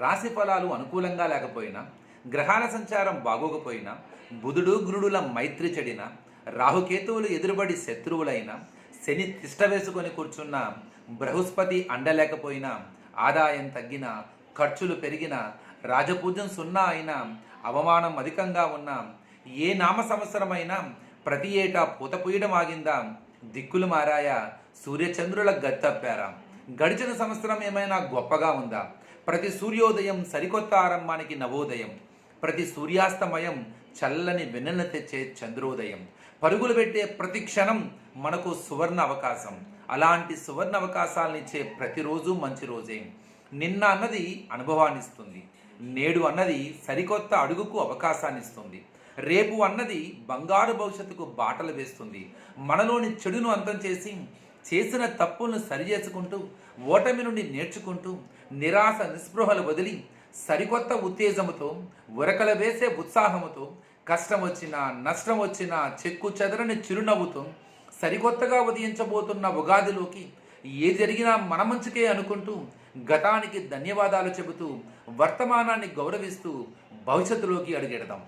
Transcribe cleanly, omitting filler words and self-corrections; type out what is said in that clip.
రాశి ఫలాలు అనుకూలంగా లేకపోయినా, గ్రహాల సంచారం బాగోకపోయినా, బుధుడు గురుడుల మైత్రి చెడిన, రాహుకేతువులు ఎదురుబడి శత్రువులైన, శని తిష్ట వేసుకొని కూర్చున్న, బృహస్పతి అండలేకపోయినా, ఆదాయం తగ్గిన, ఖర్చులు పెరిగిన, రాజపూజ్యం సున్నా అయినా, అవమానం అధికంగా ఉన్న, ఏ నామ సంవత్సరమైనా ప్రతి ఏటా పూత పూయడం ఆగిందా, దిక్కులు మారాయా, సూర్యచంద్రుల గత్తప్పారా, గడిచిన సంవత్సరం ఏమైనా గొప్పగా ఉందా, ప్రతి సూర్యోదయం సరికొత్త ఆరంభానికి నవోదయం, ప్రతి సూర్యాస్తమయం చల్లని వెన్నెల తెచ్చే చంద్రోదయం, పరుగులు పెట్టే ప్రతి క్షణం మనకు సువర్ణ అవకాశం. అలాంటి సువర్ణ అవకాశాలనిచ్చే ప్రతిరోజు మంచి రోజే. నిన్న అన్నది అనుభవాన్ని ఇస్తుంది, నేడు అన్నది సరికొత్త అడుగుకు అవకాశాన్ని ఇస్తుంది, రేపు అన్నది బంగారు భవిష్యత్తుకు బాటలు వేస్తుంది. మనలోని చెడును అంతం చేసి, చేసిన తప్పులను సరిచేసుకుంటూ, ఓటమి నుండి నేర్చుకుంటూ, నిరాశ నిస్పృహలు వదిలి, సరికొత్త ఉత్తేజముతో, ఉరకల వేసే ఉత్సాహముతో, కష్టం వచ్చినా నష్టం వచ్చినా చెక్కు చెదరని చిరునవ్వుతో, సరికొత్తగా ఉదయించబోతున్న ఉగాదిలోకి ఏది జరిగినా మన మంచికే అనుకుంటూ, గతానికి ధన్యవాదాలు చెబుతూ, వర్తమానాన్ని గౌరవిస్తూ భవిష్యత్తులోకి అడుగెడదాం.